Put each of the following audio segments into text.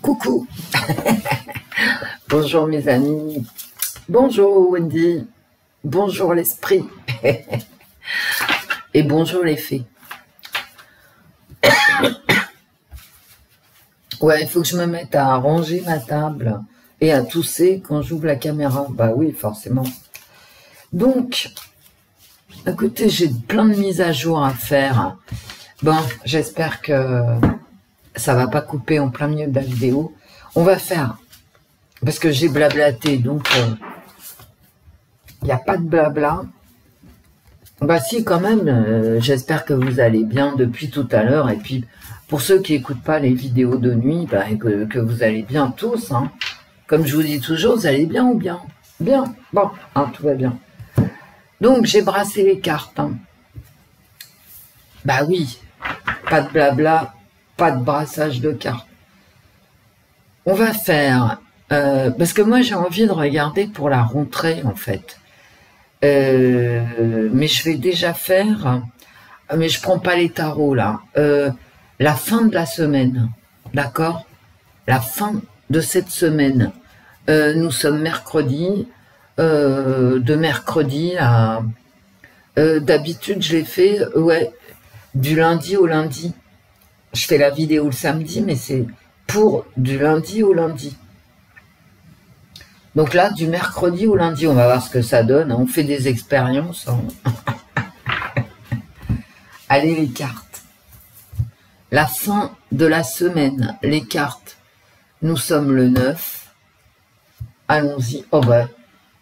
Coucou. Bonjour mes amis. Bonjour Wendy. Bonjour l'esprit. Et bonjour les fées. Ouais, il faut que je me mette à ranger ma table et à tousser quand j'ouvre la caméra. Bah oui, forcément. Donc, écoutez, j'ai plein de mises à jour à faire. Bon, j'espère que ça va pas couper en plein milieu de la vidéo. On va faire, parce que j'ai blablaté, donc il n'y a pas de blabla. Bah si, quand même, j'espère que vous allez bien depuis tout à l'heure. Et puis, pour ceux qui n'écoutent pas les vidéos de nuit, bah, que vous allez bien tous. Hein. Comme je vous dis toujours, vous allez bien ou bien? Bien. Bon, hein, tout va bien. Donc, j'ai brassé les cartes. Hein. Bah oui, pas de blabla, pas de brassage de cartes. On va faire... parce que moi, j'ai envie de regarder pour la rentrée, en fait. Mais je vais déjà faire... Mais je prends pas les tarots, là. La fin de la semaine, d'accord? La fin de cette semaine. Nous sommes mercredi. De mercredi à... D'habitude, je l'ai fait, ouais, du lundi au lundi. Je fais la vidéo le samedi, mais c'est pour du lundi au lundi. Donc là, du mercredi au lundi, on va voir ce que ça donne. On fait des expériences. Allez, les cartes. La fin de la semaine, les cartes. Nous sommes le 9. Allons-y. Oh bah,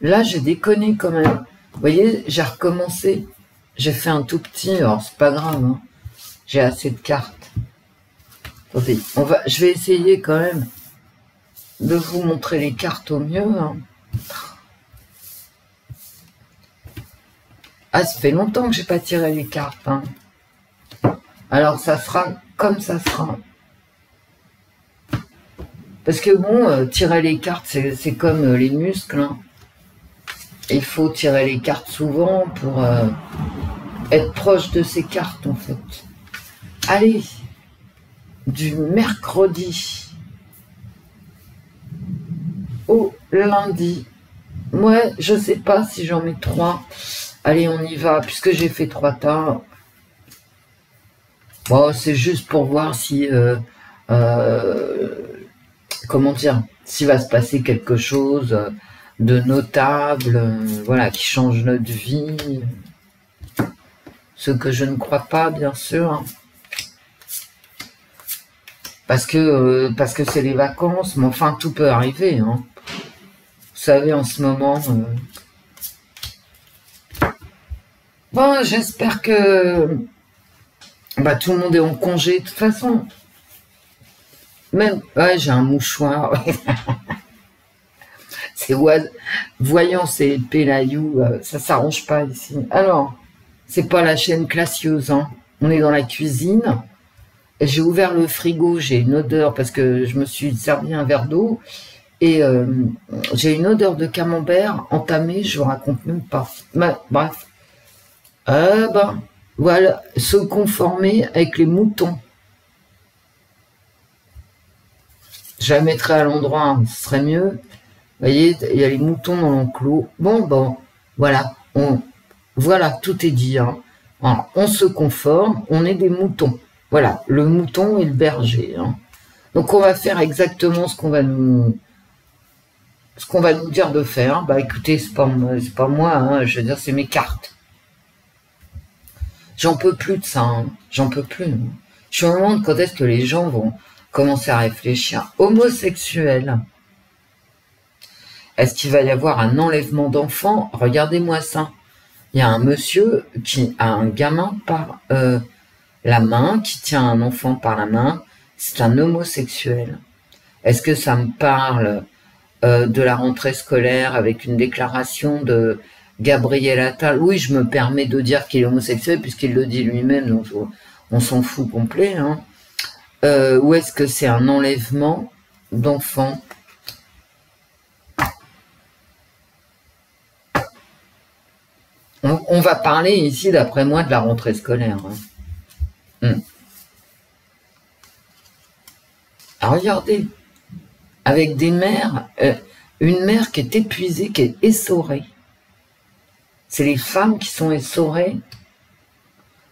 là, j'ai déconné quand même. Vous voyez, j'ai recommencé. J'ai fait un tout petit, alors c'est pas grave. Hein. J'ai assez de cartes. Attendez, je vais essayer quand même de vous montrer les cartes au mieux. Hein. Ah, ça fait longtemps que j'ai pas tiré les cartes. Hein. Alors, ça sera comme ça sera. Parce que bon, tirer les cartes, c'est comme les muscles. Hein. Il faut tirer les cartes souvent pour être proche de ces cartes, en fait. Allez, du mercredi au lundi. Ouais, je sais pas si j'en mets 3. Allez, on y va, puisque j'ai fait 3 tas. Bon, c'est juste pour voir si... comment dire, s'il va se passer quelque chose de notable, voilà, qui change notre vie. Ce que je ne crois pas, bien sûr. Parce que c'est les vacances, mais enfin, tout peut arriver. Hein. Vous savez, en ce moment... Bon, j'espère que bah, tout le monde est en congé. De toute façon, même... Ouais, j'ai un mouchoir. C'est voyant, c'est Pélayou. Ça s'arrange pas ici. Alors, c'est pas la chaîne Classieuse. Hein. On est dans la cuisine. J'ai ouvert le frigo, j'ai une odeur, parce que je me suis servi un verre d'eau, et j'ai une odeur de camembert entamée, je vous raconte même pas. Mais, bref. Ben, voilà, se conformer avec les moutons. Je la mettrai à l'endroit, hein, ce serait mieux. Vous voyez, il y a les moutons dans l'enclos. Bon, voilà, voilà, tout est dit. Hein. Alors, on se conforme, on est des moutons. Voilà, le mouton et le berger. Hein. Donc, on va faire exactement ce qu'on va nous dire de faire. Bah, écoutez, c'est pas moi, hein, je veux dire, c'est mes cartes. J'en peux plus de ça, hein. J'en peux plus. Hein. Je me demande quand est-ce que les gens vont commencer à réfléchir. Homosexuel. Est-ce qu'il va y avoir un enlèvement d'enfants? Regardez-moi ça. Il y a un monsieur qui a un gamin par... la main, qui tient un enfant par la main, c'est un homosexuel. Est-ce que ça me parle de la rentrée scolaire avec une déclaration de Gabriel Attal? Oui, je me permets de dire qu'il est homosexuel puisqu'il le dit lui-même, donc on s'en fout complet. Hein. Ou est-ce que c'est un enlèvement d'enfants? On va parler ici, d'après moi, de la rentrée scolaire. Hein. Alors, regardez, avec des mères, une mère qui est épuisée, qui est essorée. C'est les femmes qui sont essorées.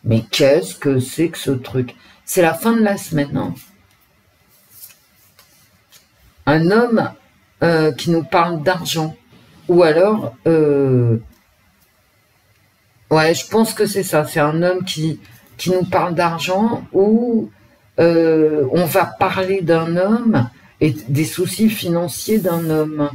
Mais qu'est-ce que c'est que ce truc? C'est la fin de la semaine. Hein. Un homme qui nous parle d'argent. Ou alors, ouais, je pense que c'est ça. C'est un homme qui nous parle d'argent ou on va parler d'un homme et des soucis financiers d'un homme.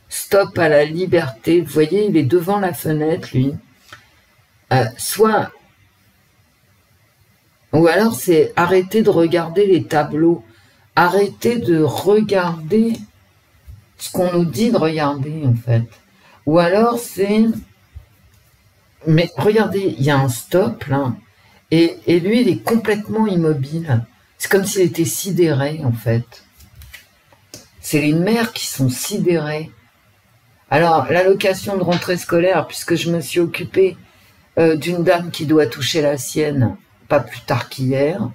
Stop à la liberté. Vous voyez, il est devant la fenêtre, lui. Ou alors c'est arrêter de regarder les tableaux. Arrêter de regarder ce qu'on nous dit de regarder, en fait. Ou alors c'est... Mais regardez, il y a un stop, là. Et lui, il est complètement immobile. C'est comme s'il était sidéré, en fait. C'est les mères qui sont sidérées. Alors, l'allocation de rentrée scolaire, puisque je me suis occupée d'une dame qui doit toucher la sienne, pas plus tard qu'hier.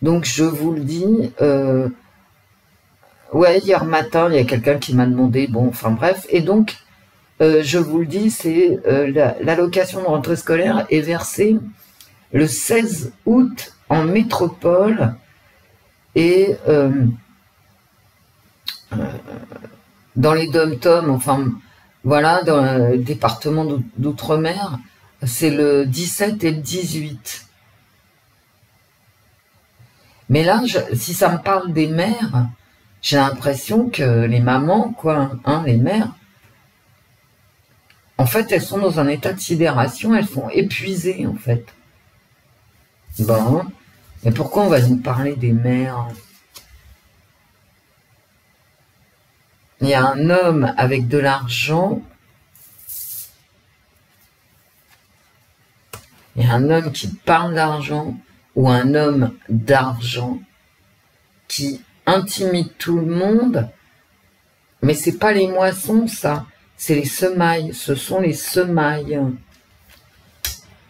Donc, je vous le dis, ouais, hier matin, il y a quelqu'un qui m'a demandé, bon, enfin bref, et donc, je vous le dis, c'est l'allocation de rentrée scolaire est versée le 16 août en métropole et dans les dom-toms, enfin voilà, dans le département d'outre-mer, c'est le 17 et le 18. Mais là, si ça me parle des mères, j'ai l'impression que les mamans, quoi, hein, les mères, en fait, elles sont dans un état de sidération, elles sont épuisées, en fait. Bon, mais pourquoi on va nous parler des mères? Il y a un homme avec de l'argent. Il y a un homme qui parle d'argent ou un homme d'argent qui intimide tout le monde. Mais c'est pas les moissons, ça. C'est les semailles. Ce sont les semailles.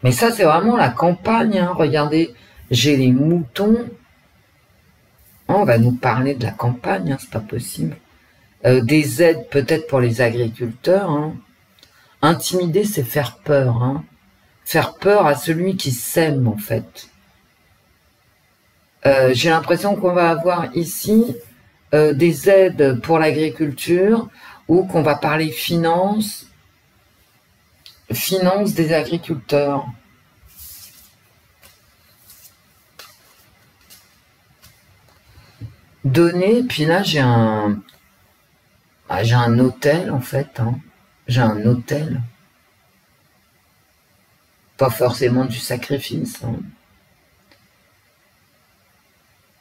Mais ça, c'est vraiment la campagne. Hein. Regardez, j'ai les moutons. On va nous parler de la campagne. Hein, c'est pas possible. Des aides peut-être pour les agriculteurs. Hein. Intimider, c'est faire peur. Hein. Faire peur à celui qui sème, en fait. J'ai l'impression qu'on va avoir ici des aides pour l'agriculture ou qu'on va parler finance des agriculteurs. Donner, puis là j'ai un hôtel en fait, hein. J'ai un hôtel. Pas forcément du sacrifice. Hein.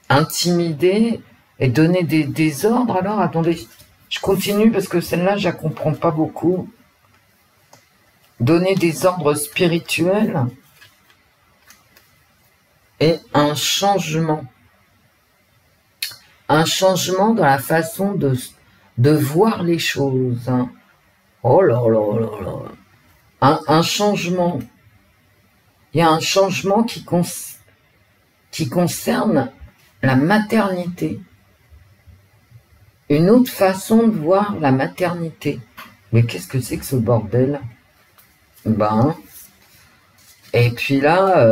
Intimider et donner des ordres. Alors, attendez, je continue parce que celle-là, je la comprends pas beaucoup. Donner des ordres spirituels et un changement. Un changement dans la façon de voir les choses. Hein. Oh là là là là. Un changement. Il y a un changement qui concerne la maternité. Une autre façon de voir la maternité. Mais qu'est-ce que c'est que ce bordel? Ben, et puis là,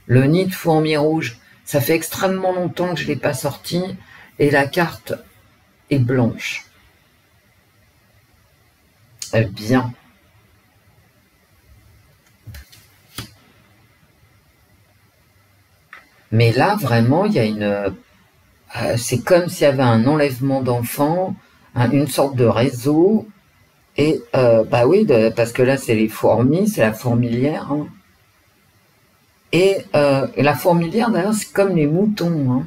le nid de fourmi rouge. Ça fait extrêmement longtemps que je ne l'ai pas sorti. Et la carte est blanche. Bien. Mais là, vraiment, il y a une... c'est comme s'il y avait un enlèvement d'enfants, une sorte de réseau. Et, bah oui, parce que là, c'est les fourmis, c'est la fourmilière. Hein. Et la fourmilière, d'ailleurs, c'est comme les moutons. Hein.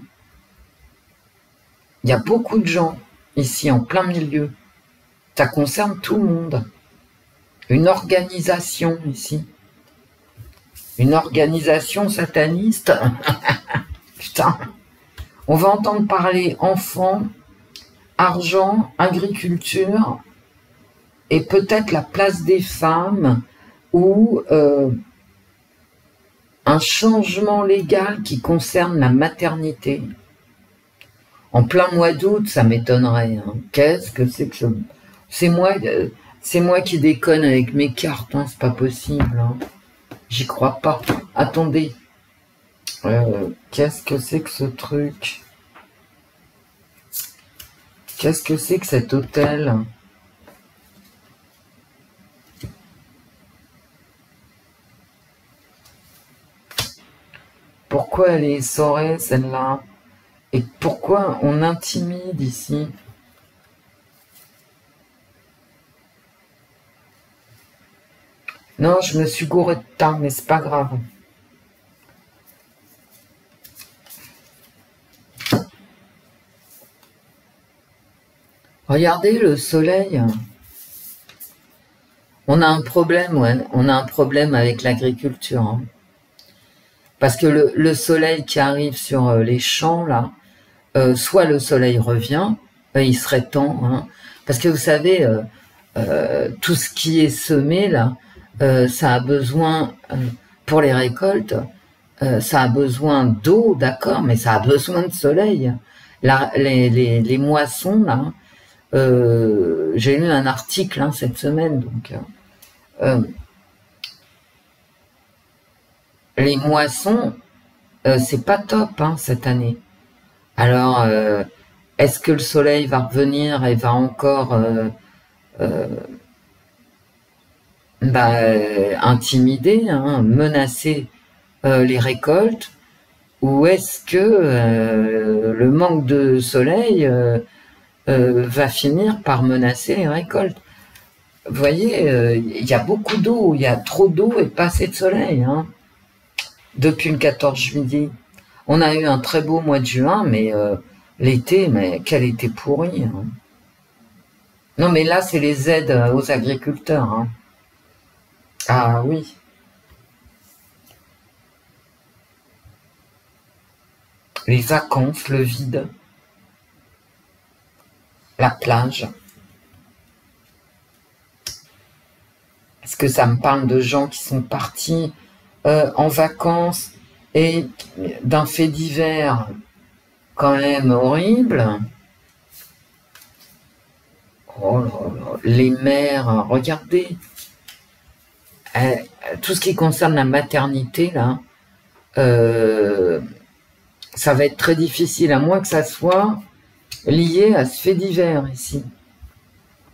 Il y a beaucoup de gens ici, en plein milieu. Ça concerne tout le monde. Une organisation ici. Une organisation sataniste. Putain. On va entendre parler enfants, argent, agriculture et peut-être la place des femmes ou un un changement légal qui concerne la maternité. En plein mois d'août, ça m'étonnerait. Hein. Qu'est-ce que c'est que ce... C'est moi qui déconne avec mes cartes, hein, c'est pas possible. Hein. J'y crois pas. Attendez. Qu'est-ce que c'est que ce truc? Qu'est-ce que c'est que cet hôtel? Pourquoi elle est essorée, celle-là? Et pourquoi on intimide ici? Non, je me suis gouré de temps, mais c'est pas grave. Regardez le soleil. On a un problème, ouais. On a un problème avec l'agriculture. Hein. Parce que le soleil qui arrive sur les champs, là, soit le soleil revient, il serait temps. Hein. Parce que vous savez, tout ce qui est semé, là, ça a besoin, pour les récoltes, ça a besoin d'eau, d'accord, mais ça a besoin de soleil. Là, les moissons, là, j'ai lu un article hein, cette semaine, donc les moissons, c'est pas top hein, cette année. Alors, est-ce que le soleil va revenir et va encore intimider, hein, menacer les récoltes, ou est-ce que le manque de soleil va finir par menacer les récoltes? Vous voyez, il y a beaucoup d'eau, il y a trop d'eau et pas assez de soleil. Hein. Depuis le 14 juillet, on a eu un très beau mois de juin, mais l'été, mais quel été pourri. Hein. Non, mais là, c'est les aides aux agriculteurs. Hein. Ah oui. Les vacances, le vide. La plage. Est-ce que ça me parle de gens qui sont partis en vacances et d'un fait divers quand même horrible? Oh là là, les mères, regardez. Tout ce qui concerne la maternité, là, ça va être très difficile, à moins que ça soit lié à ce fait divers ici.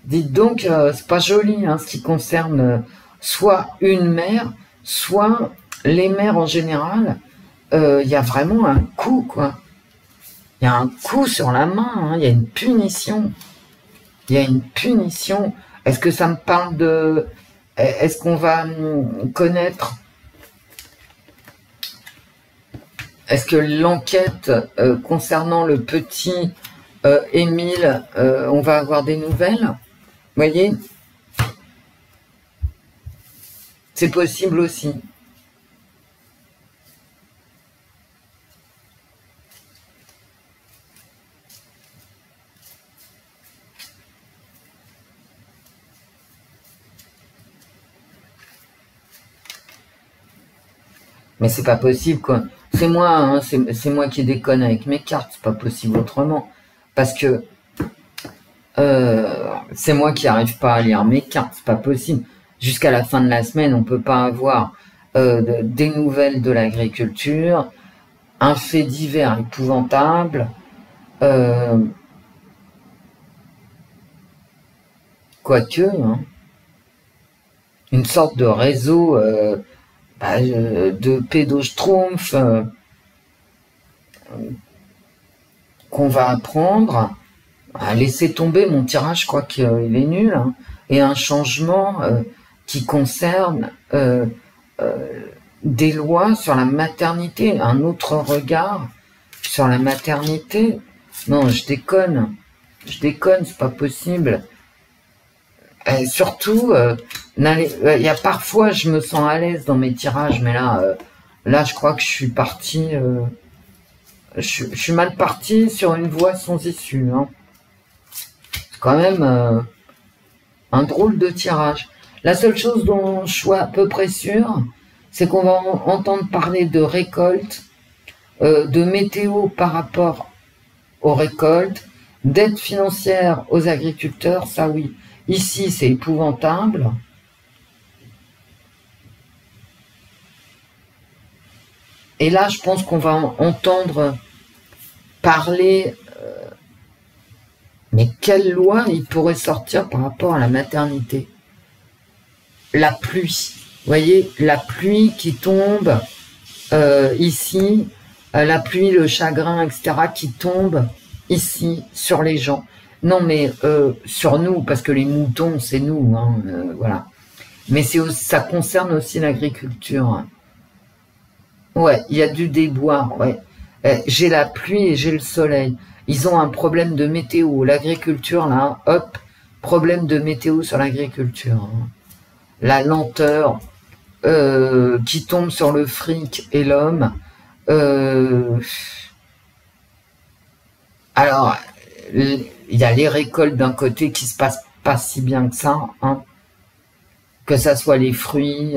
Dites donc, c'est pas joli, hein, ce qui concerne soit une mère, soit les mères en général. Il y a vraiment un coup, quoi. Il y a un coup sur la main, hein, il y a une punition. Il y a une punition. Est-ce que ça me parle de... Est-ce qu'on va connaître... Est-ce que l'enquête concernant le petit Émile, on va avoir des nouvelles? Vous voyez? C'est possible aussi. Mais c'est pas possible, quoi. C'est moi, hein, c'est moi qui déconne avec mes cartes, c'est pas possible autrement. Parce que c'est moi qui arrive pas à lire mes cartes, c'est pas possible. Jusqu'à la fin de la semaine, on peut pas avoir des nouvelles de l'agriculture, un fait divers épouvantable, quoique, hein, une sorte de réseau de pédoschtroumpfs qu'on va apprendre à laisser tomber. Mon tirage, je crois qu'il est nul, hein, et un changement qui concerne des lois sur la maternité, un autre regard sur la maternité. Non, je déconne, c'est pas possible. Et surtout, il y a parfois, je me sens à l'aise dans mes tirages, mais là, je crois que je suis parti, je suis mal parti sur une voie sans issue. Hein. C'est quand même un drôle de tirage. La seule chose dont je suis à peu près sûr, c'est qu'on va entendre parler de récolte, de météo par rapport aux récoltes, d'aide financière aux agriculteurs, ça oui. Ici, c'est épouvantable. Et là, je pense qu'on va entendre parler... mais quelle loi il pourrait sortir par rapport à la maternité? La pluie. Vous voyez, la pluie qui tombe ici, la pluie, le chagrin, etc., qui tombe ici, sur les gens. Non, mais sur nous, parce que les moutons, c'est nous, hein, voilà. Mais ça concerne aussi l'agriculture. Ouais, il y a du déboire, ouais. J'ai la pluie et j'ai le soleil. Ils ont un problème de météo. L'agriculture, là, hop, problème de météo sur l'agriculture. La lenteur qui tombe sur le fric et l'homme. Alors, il y a les récoltes d'un côté qui se passent pas si bien que ça, hein. Que ça soit les fruits,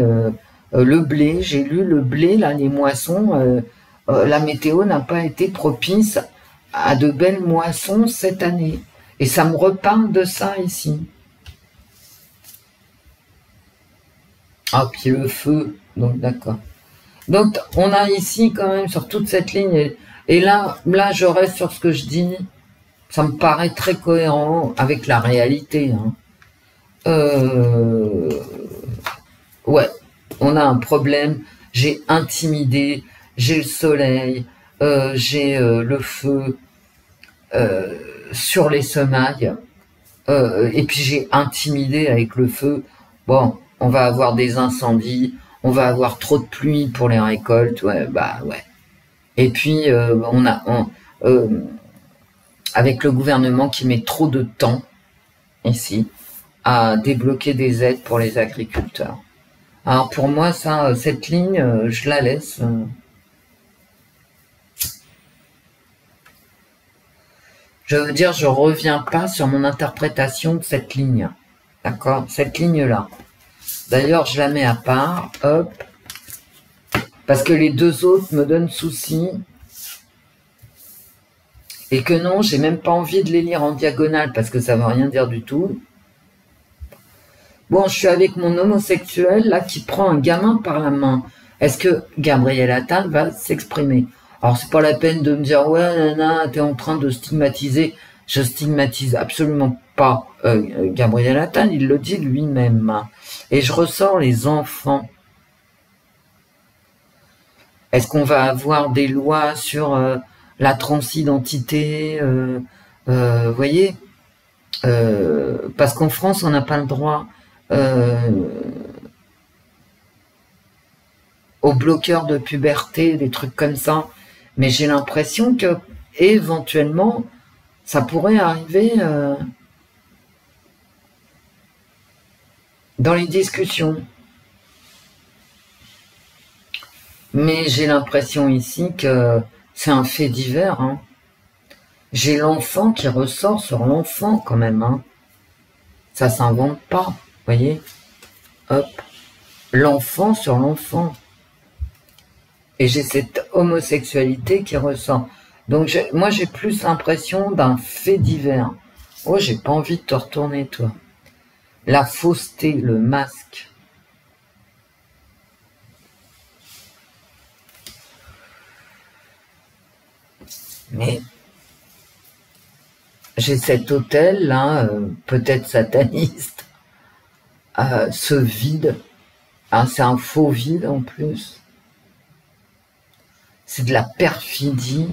le blé, j'ai lu le blé, là, les moissons, la météo n'a pas été propice à de belles moissons cette année. Et ça me reparle de ça ici. Ah, puis le feu, donc d'accord. Donc, on a ici quand même sur toute cette ligne, et là, je reste sur ce que je dis, ça me paraît très cohérent avec la réalité. Hein. Ouais, on a un problème, j'ai intimidé, j'ai le soleil, j'ai le feu sur les semailles, et puis j'ai intimidé avec le feu. Bon, on va avoir des incendies, on va avoir trop de pluie pour les récoltes, ouais, bah ouais. Et puis avec le gouvernement qui met trop de temps ici à débloquer des aides pour les agriculteurs. Alors pour moi, ça, cette ligne, je la laisse. Je veux dire, je reviens pas sur mon interprétation de cette ligne. D'accord? Cette ligne-là. D'ailleurs, je la mets à part. Hop. Parce que les deux autres me donnent souci. Et que non, j'ai même pas envie de les lire en diagonale parce que ça veut rien dire du tout. Bon, je suis avec mon homosexuel, là, qui prend un gamin par la main. Est-ce que Gabriel Attal va s'exprimer? Alors, c'est pas la peine de me dire, ouais, nana, t'es en train de stigmatiser. Je stigmatise absolument pas Gabriel Attal, il le dit lui-même. Et je ressors les enfants. Est-ce qu'on va avoir des lois sur la transidentité vous voyez parce qu'en France, on n'a pas le droit aux bloqueurs de puberté, des trucs comme ça. Mais j'ai l'impression que, éventuellement, ça pourrait arriver dans les discussions. Mais j'ai l'impression ici que c'est un fait divers. Hein. J'ai l'enfant qui ressort sur l'enfant quand même. Hein. Ça s'invente pas, vous voyez. Hop. L'enfant sur l'enfant. Et j'ai cette homosexualité qui ressort. Donc moi j'ai plus l'impression d'un fait divers. Oh, j'ai pas envie de te retourner, toi. La fausseté, le masque. Mais j'ai cet hôtel là, peut-être sataniste, ce vide. Hein, c'est un faux vide en plus. C'est de la perfidie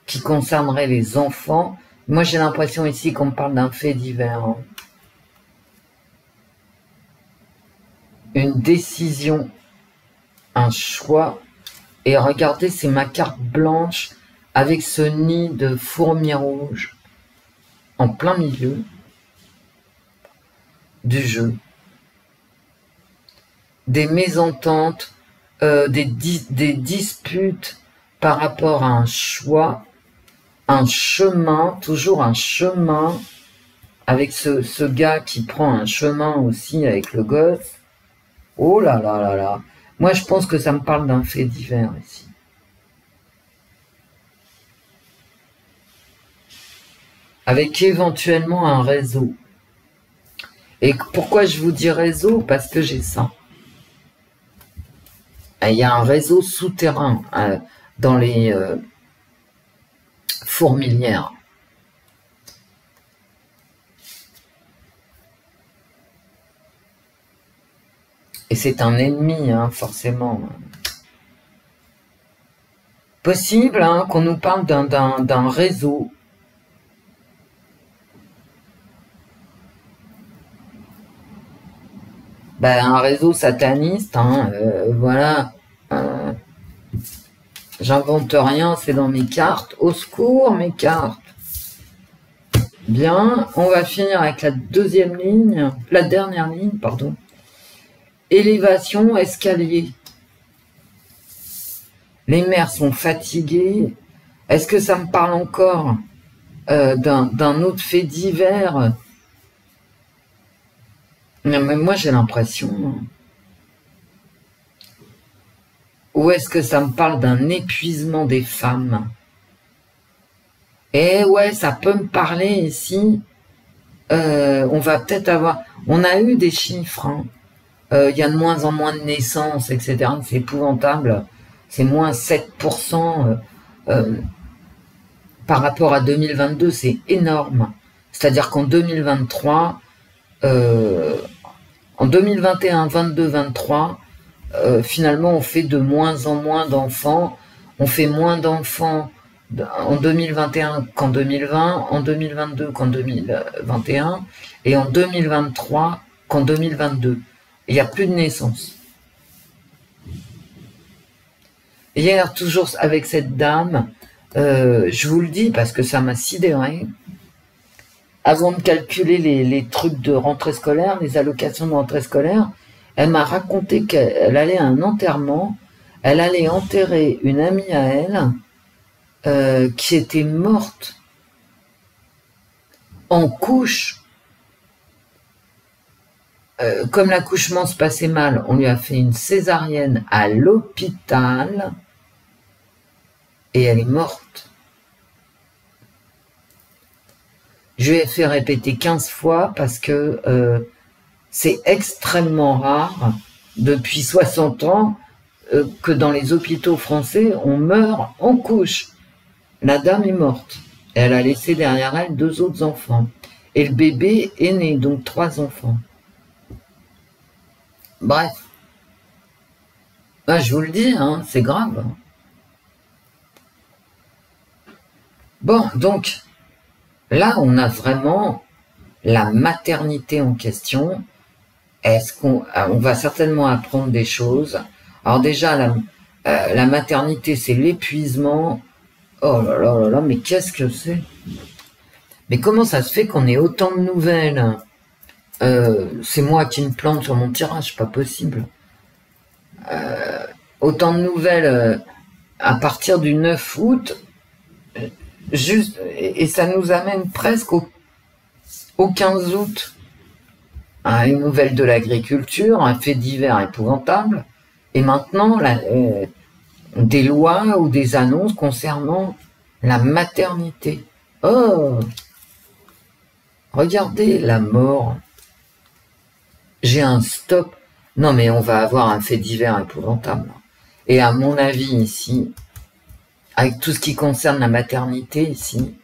qui concernerait les enfants. Moi j'ai l'impression ici qu'on parle d'un fait divers. Hein. Une décision, un choix. Et regardez, c'est ma carte blanche avec ce nid de fourmis rouges en plein milieu du jeu. Des mésententes, des disputes par rapport à un choix, un chemin, toujours un chemin, avec ce gars qui prend un chemin aussi avec le gosse. Oh là là là là. Moi, je pense que ça me parle d'un fait divers ici. Avec éventuellement un réseau. Et pourquoi je vous dis réseau? Parce que j'ai ça. Il y a un réseau souterrain dans les fourmilières. Et c'est un ennemi, hein, forcément. Possible hein, qu'on nous parle d'un réseau. Ben, un réseau sataniste, hein, voilà. J'invente rien, c'est dans mes cartes. Au secours, mes cartes. Bien, on va finir avec la deuxième ligne, la dernière ligne, pardon. Élévation, escalier. Les mères sont fatiguées. Est-ce que ça me parle encore d'un autre fait divers? Non, mais moi j'ai l'impression. Ou est-ce que ça me parle d'un épuisement des femmes? Eh ouais, ça peut me parler ici. On va peut-être avoir... On a eu des chiffres. Hein. Il y a de moins en moins de naissances, etc. C'est épouvantable. C'est moins 7% par rapport à 2022. C'est énorme. C'est-à-dire qu'en 2023, en 2021, 22, 23, finalement, on fait de moins en moins d'enfants. On fait moins d'enfants en 2021 qu'en 2020, en 2022 qu'en 2021, et en 2023 qu'en 2022. Il n'y a plus de naissance. Hier, toujours avec cette dame, je vous le dis parce que ça m'a sidéré, avant de calculer les trucs de rentrée scolaire, les allocations de rentrée scolaire, elle m'a raconté qu'elle allait à un enterrement, elle allait enterrer une amie à elle qui était morte en couche. Comme l'accouchement se passait mal, on lui a fait une césarienne à l'hôpital et elle est morte. Je lui ai fait répéter 15 fois parce que c'est extrêmement rare, depuis 60 ans, que dans les hôpitaux français, on meurt en couche. La dame est morte. Elle a laissé derrière elle 2 autres enfants. Et le bébé est né, donc 3 enfants. Bref. Ben, je vous le dis, hein, c'est grave. Bon, donc, là, on a vraiment la maternité en question. Est-ce qu'on va certainement apprendre des choses? Alors déjà, la maternité, c'est l'épuisement. Oh là là là là, mais qu'est-ce que c'est? Mais comment ça se fait qu'on ait autant de nouvelles? C'est moi qui me plante sur mon tirage, pas possible. Autant de nouvelles à partir du 9 août, juste, et ça nous amène presque au 15 août. Une nouvelle de l'agriculture, un fait divers épouvantable, et maintenant des lois ou des annonces concernant la maternité. Oh, regardez la mort. J'ai un stop. Non mais on va avoir un fait divers épouvantable. Et à mon avis ici, avec tout ce qui concerne la maternité ici,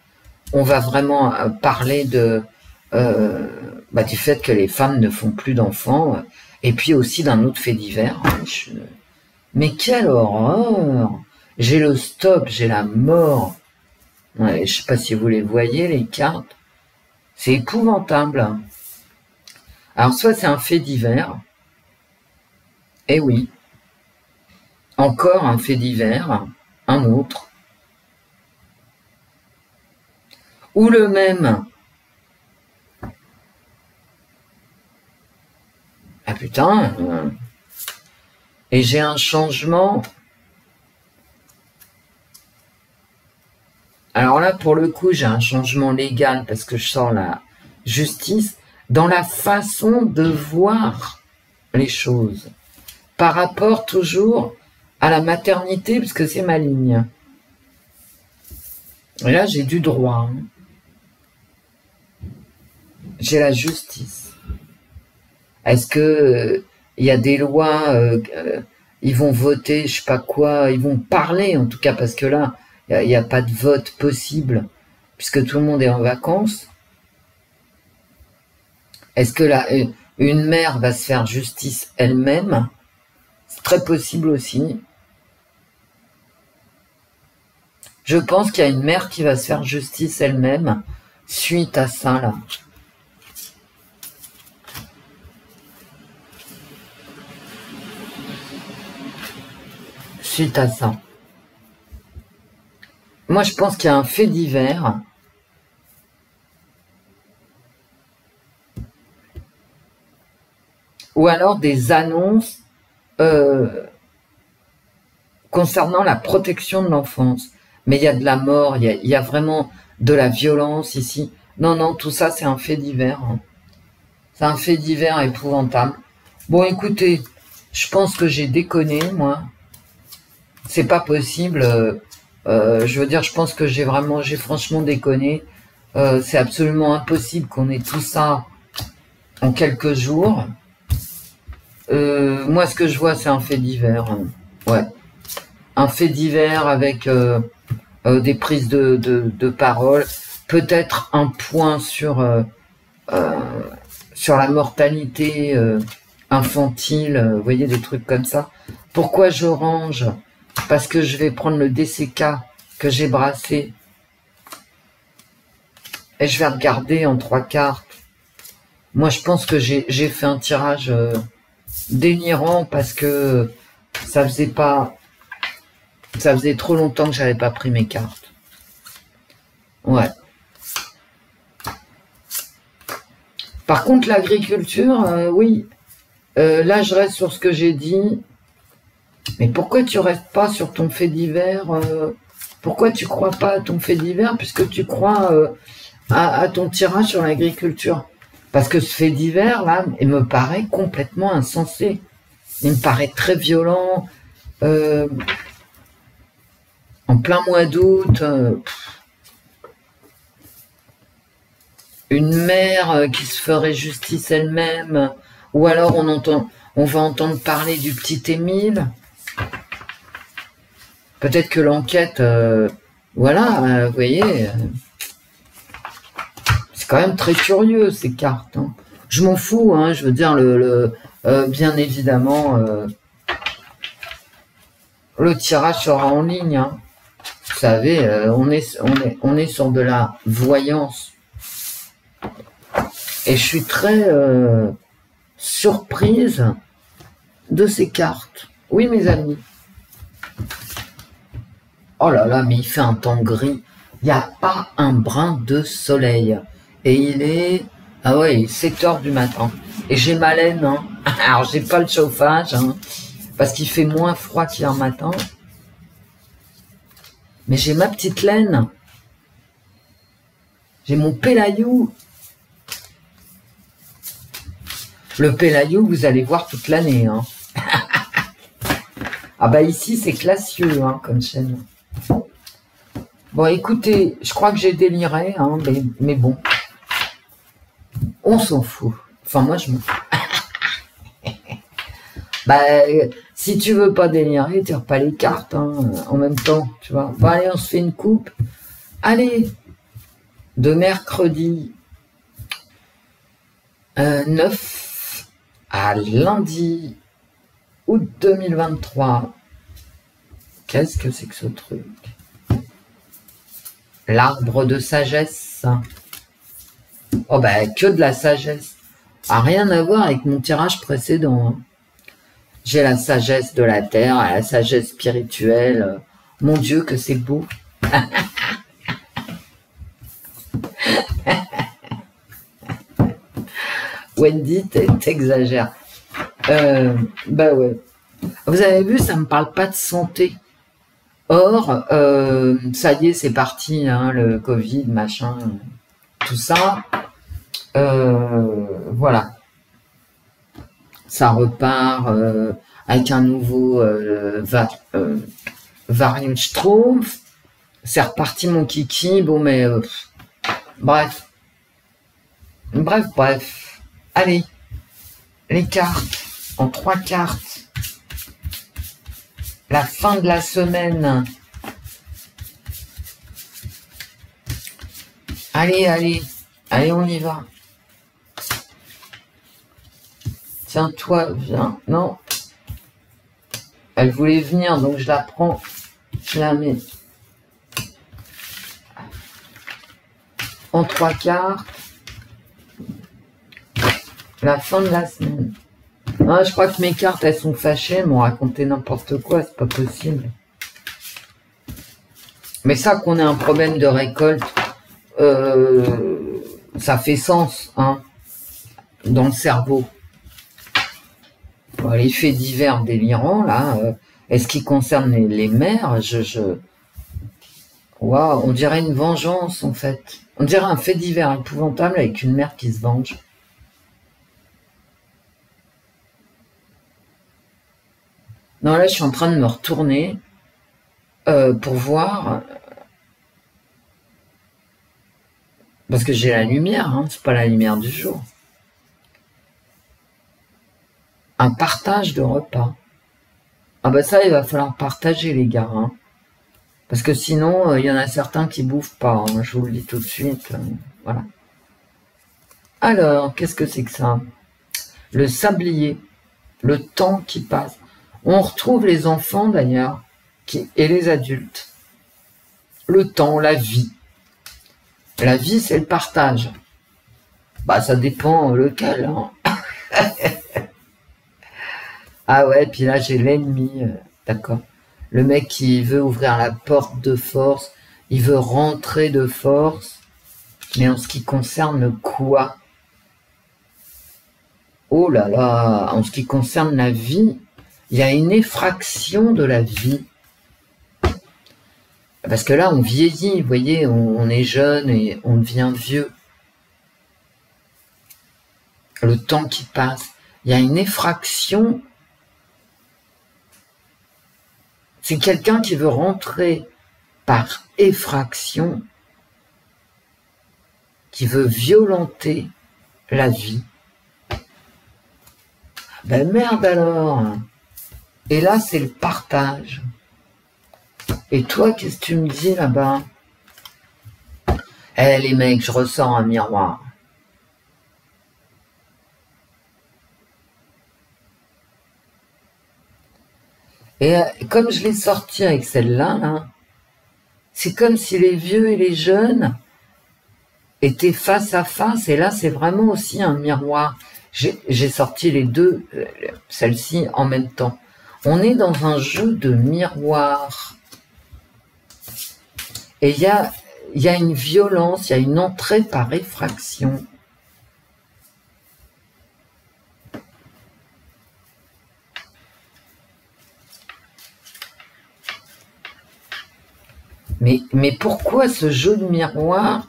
on va vraiment parler du fait que les femmes ne font plus d'enfants, et puis aussi d'un autre fait divers. Mais quelle horreur! J'ai le stop, j'ai la mort. Ouais, je sais pas si vous les voyez, les cartes. C'est épouvantable. Alors soit c'est un fait divers, et oui, encore un fait divers, un autre, ou le même. Ah putain, et j'ai un changement. Alors là, pour le coup, j'ai un changement légal parce que je sors la justice dans la façon de voir les choses. par rapport toujours à la maternité, parce que c'est ma ligne. Et là, j'ai du droit. Hein. J'ai la justice. Est-ce que il y a des lois, ils vont voter, je sais pas quoi, ils vont parler en tout cas, parce que là, il n'y a pas de vote possible, puisque tout le monde est en vacances. Est-ce que là, une mère va se faire justice elle-même? C'est très possible aussi. Je pense qu'il y a une mère qui va se faire justice elle-même suite à ça, là. Suite à ça. Moi, je pense qu'il y a un fait divers. Ou alors des annonces concernant la protection de l'enfance. Mais il y a de la mort, il y a vraiment de la violence ici. Non, non, tout ça, c'est un fait divers. Hein. C'est un fait divers épouvantable. Bon, écoutez, je pense que j'ai déconné, moi. C'est pas possible. Je veux dire, je pense que j'ai franchement déconné. C'est absolument impossible qu'on ait tout ça en quelques jours. Moi, ce que je vois, c'est un fait divers. Hein. Ouais. Un fait divers avec des prises de parole. Peut-être un point sur la mortalité infantile. Vous voyez, des trucs comme ça. Pourquoi je range? Parce que je vais prendre le DCK que j'ai brassé. Et je vais regarder en 3 cartes. Moi, je pense que j'ai fait un tirage délirant parce que ça faisait trop longtemps que j'avais pas pris mes cartes. Ouais. Par contre, l'agriculture, oui. Là, je reste sur ce que j'ai dit. Mais pourquoi tu restes pas sur ton fait divers? Pourquoi tu crois pas à ton fait divers puisque tu crois à ton tirage sur l'agriculture? Parce que ce fait divers, là, il me paraît complètement insensé. Il me paraît très violent. En plein mois d'août, une mère qui se ferait justice elle-même, ou alors on va entendre parler du petit Émile. Peut-être que l'enquête, voilà, vous voyez, c'est quand même très curieux ces cartes. Hein. Je m'en fous, hein, je veux dire, bien évidemment, le tirage sera en ligne. Hein. Vous savez, on est sur de la voyance. Et je suis très surprise de ces cartes. Oui, mes amis. Oh là là, mais il fait un temps gris. Il n'y a pas un brin de soleil. Et il est... Ah ouais, 7 heures du matin. Et j'ai ma laine. Hein. Alors, j'ai pas le chauffage. Hein, parce qu'il fait moins froid qu'hier matin. Mais j'ai ma petite laine. J'ai mon pélayou. Le pélayou, vous allez voir toute l'année. Hein. Ah bah ici, c'est classieux hein, comme chaîne. Bon, écoutez, je crois que j'ai déliré, hein, mais bon. On s'en fout. Enfin, moi, je m'en fous. Bah, si tu veux pas délirer, tire pas les cartes hein, en même temps, tu vois. Bon, allez, on se fait une coupe. Allez, de mercredi 9 à lundi août 2023. Qu'est-ce que c'est que ce truc? L'arbre de sagesse. Oh bah, que de la sagesse. A rien à voir avec mon tirage précédent. Hein. J'ai la sagesse de la terre, la sagesse spirituelle. Mon Dieu, que c'est beau. Wendy, t'exagères. Bah ouais. Vous avez vu, ça me parle pas de santé. Or, ça y est, c'est parti, hein, le Covid, machin, tout ça. Voilà. Ça repart. avec un nouveau variant Schtroumpf. C'est reparti mon kiki. Bon, mais bref. Bref. Allez, les cartes, en 3 cartes. La fin de la semaine. Allez, on y va. Tiens, toi, viens. Non. Elle voulait venir, donc je la prends. Je la mets en 3 cartes. La fin de la semaine. Ah, je crois que mes cartes, elles sont fâchées. Elles m'ont raconté n'importe quoi. C'est pas possible. Mais ça, qu'on ait un problème de récolte, ça fait sens, hein, dans le cerveau. Bon, les faits divers délirants, là, est-ce qui concerne les mères, waouh, on dirait une vengeance, en fait. On dirait un fait divers épouvantable avec une mère qui se venge. Non, là, je suis en train de me retourner pour voir. Parce que j'ai la lumière, hein, c'est pas la lumière du jour. Un partage de repas. Ah bah ça, il va falloir partager, les gars. Hein. Parce que sinon, il y en a certains qui bouffent pas. Hein, je vous le dis tout de suite. Voilà. Alors, qu'est-ce que c'est que ça? Le sablier. Le temps qui passe. On retrouve les enfants, d'ailleurs, et les adultes. Le temps, la vie. La vie, c'est le partage. Bah, ça dépend lequel. Hein. Ah ouais, puis là, j'ai l'ennemi. D'accord. Le mec qui veut ouvrir la porte de force, il veut rentrer de force. Mais en ce qui concerne quoi? Oh là là, en ce qui concerne la vie, il y a une effraction de la vie. Parce que là, on vieillit, vous voyez, on est jeune et on devient vieux. Le temps qui passe. Il y a une effraction. C'est quelqu'un qui veut rentrer par effraction, qui veut violenter la vie. Ben merde alors. Et là, c'est le partage. Et toi, qu'est-ce que tu me dis là-bas? Eh les mecs, je ressens un miroir. Et comme je l'ai sorti avec celle-là, là, c'est comme si les vieux et les jeunes étaient face à face. Et là, c'est vraiment aussi un miroir. J'ai sorti les deux, celle-ci en même temps. On est dans un jeu de miroir. Et il y a une violence, il y a une entrée par effraction. Mais pourquoi ce jeu de miroir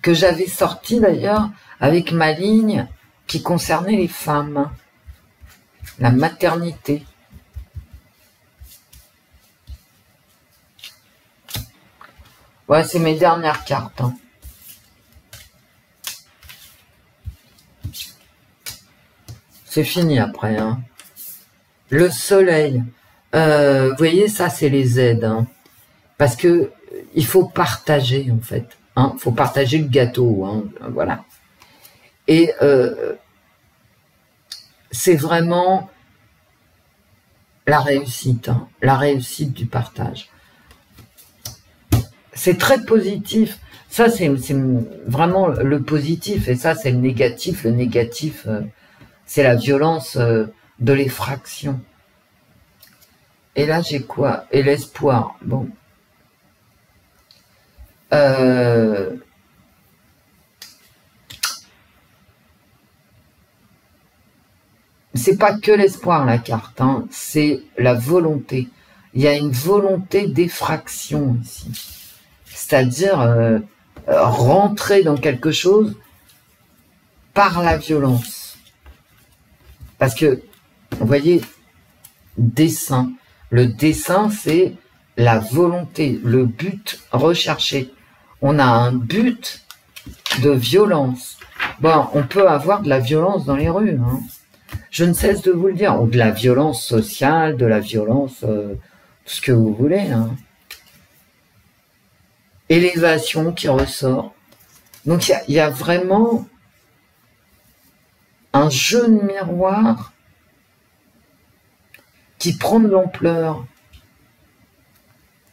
que j'avais sorti d'ailleurs avec ma ligne qui concernait les femmes, la maternité. Ouais, c'est mes dernières cartes. Hein. C'est fini après. Hein. Le soleil. Vous voyez, ça, c'est les aides. Hein. Parce que il faut partager, en fait. Hein. Faut partager le gâteau. Hein. Voilà. Et c'est vraiment la réussite. Hein. La réussite du partage. C'est très positif. Ça, c'est vraiment le positif. Et ça, c'est le négatif. Le négatif, c'est la violence de l'effraction. Et là, j'ai quoi? Et l'espoir. Bon. C'est pas que l'espoir, la carte. Hein. C'est la volonté. Il y a une volonté d'effraction ici. C'est-à-dire rentrer dans quelque chose par la violence. Parce que, vous voyez, dessein. Le dessein, c'est la volonté, le but recherché. On a un but de violence. Bon, on peut avoir de la violence dans les rues, hein. Je ne cesse de vous le dire, ou de la violence sociale, de la violence, tout ce que vous voulez, hein. Élévation qui ressort. Donc il y a vraiment un jeu de miroir qui prend de l'ampleur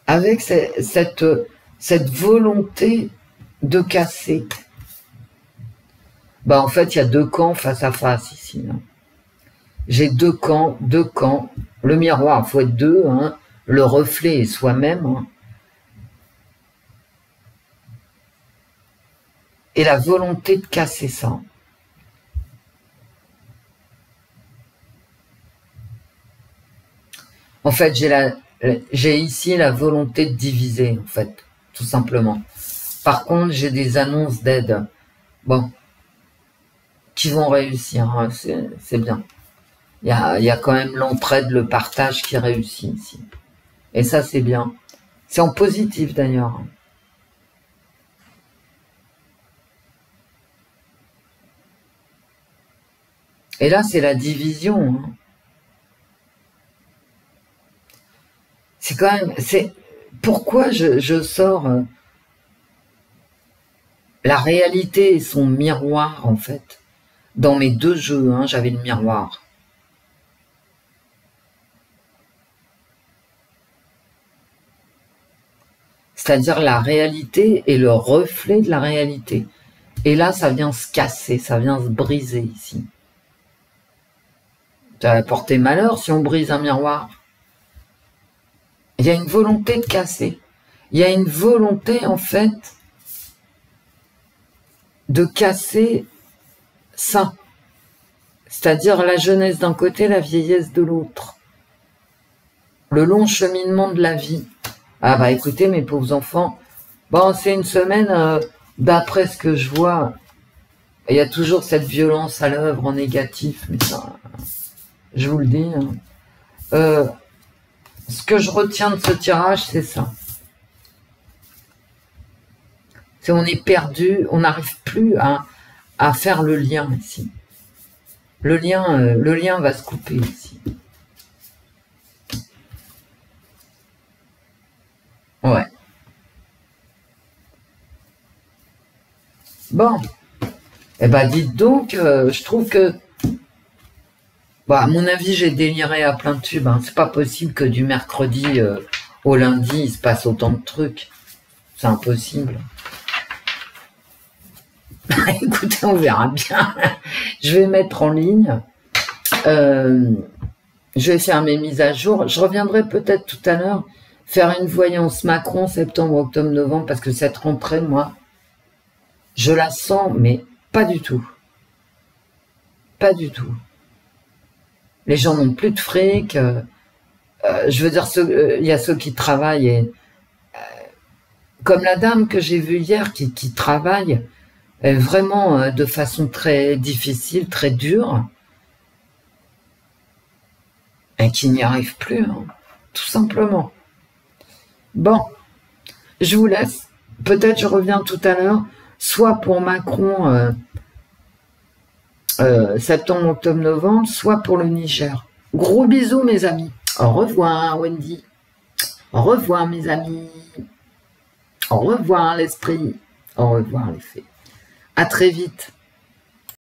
avec cette volonté de casser. Bah en fait, il y a deux camps face à face ici, hein. J'ai deux camps. Le miroir, il faut être deux, hein. Le reflet est soi-même, hein. Et la volonté de casser ça. En fait, j'ai ici la volonté de diviser, en fait, tout simplement. Par contre, j'ai des annonces d'aide, bon, qui vont réussir, hein, c'est bien. Il y a quand même l'entraide, le partage qui réussit ici. Et ça, c'est bien. C'est en positif, d'ailleurs. Et là, c'est la division, hein. C'est quand même... Pourquoi je sors la réalité et son miroir, en fait. Dans mes deux jeux, hein, j'avais le miroir. C'est-à-dire la réalité et le reflet de la réalité. Et là, ça vient se casser, ça vient se briser ici. Ça va porter malheur si on brise un miroir. Il y a une volonté de casser. Il y a une volonté, en fait, de casser ça. C'est-à-dire la jeunesse d'un côté, la vieillesse de l'autre. Le long cheminement de la vie. Ah bah écoutez, mes pauvres enfants, bon, c'est une semaine, d'après ce que je vois, il y a toujours cette violence à l'œuvre en négatif, mais ça, je vous le dis, hein. Ce que je retiens de ce tirage, c'est ça. C'est on est perdu, on n'arrive plus à faire le lien ici. Le lien va se couper ici. Ouais. Bon. Eh ben, dites donc, je trouve que... Bon, à mon avis, j'ai déliré à plein de tubes, hein. C'est pas possible que du mercredi au lundi, il se passe autant de trucs. C'est impossible. Écoutez, on verra bien. Je vais mettre en ligne. Je vais faire mes mises à jour. Je reviendrai peut-être tout à l'heure faire une voyance Macron, septembre, octobre, novembre, parce que cette rentrée, moi, je la sens, mais pas du tout. Pas du tout. Les gens n'ont plus de fric. Je veux dire, il y a ceux qui travaillent. Et, comme la dame que j'ai vue hier qui travaille vraiment de façon très difficile, très dure, et qui n'y arrive plus, hein, tout simplement. Bon, je vous laisse. Peut-être je reviens tout à l'heure, soit pour Macron, septembre, octobre, novembre, soit pour le Niger. Gros bisous, mes amis. Au revoir, Wendy. Au revoir, mes amis. Au revoir, l'esprit. Au revoir, les fées. À très vite.